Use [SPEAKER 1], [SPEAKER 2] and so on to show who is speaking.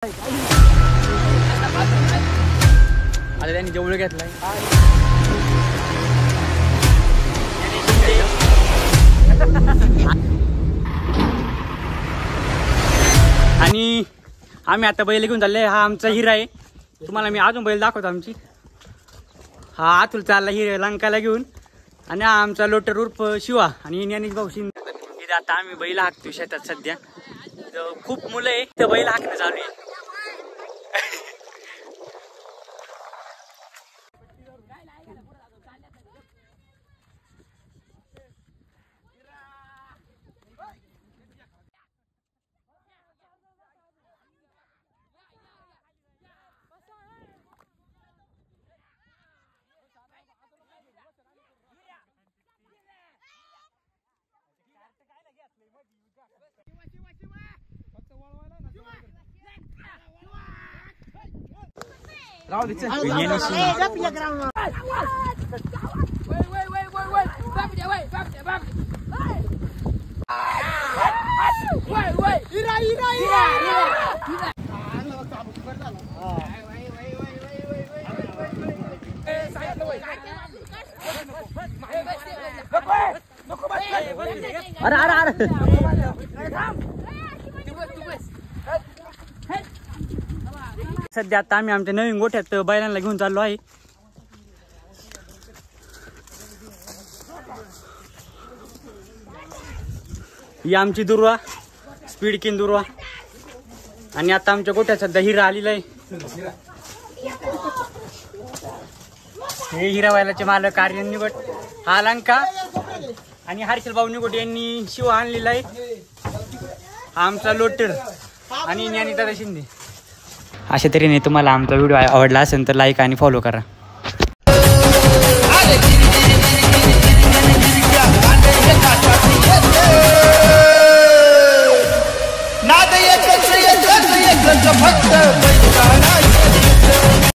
[SPEAKER 1] आता त्यांनी जेवढं घेतलंय आणि आम्ही आता बैल घेऊन चालले। हा आमचा हिरा आहे, तुम्हाला मी अजून बैल दाखवतो आमची। हा आतुल चालला हिरे लंकाला घेऊन आणि हा आमचा लोटर उर्फ शिवा आणि ज्ञानेश भाऊ शिंदे। आता आम्ही बैल हाकतो शेतात सध्या, खूप मुलं आहे तर बैल हाकणं चालू आहे। सध्या आता आम्ही आमच्या नवीन गोठ्यात बैलांना घेऊन चाललो आहे। ही आमची दुर्वा स्पीड किन दुर्वा आणि आता आमच्या गोठ्यात सध्या हिरा आलेला आहे। हे हिरा बैलाचे मालक आर्यन निगोट, हा लंका आणि हर्षल भाऊ निगोट यांनी शिवा आणलेला आहे। हा आमचा लोटर आणि ज्ञानेश शिंदे। अशा तऱ्हेने तुम्हाला आमचा व्हिडिओ आवडला असेल तर लाईक आणि फॉलो करा।
[SPEAKER 2] फक्त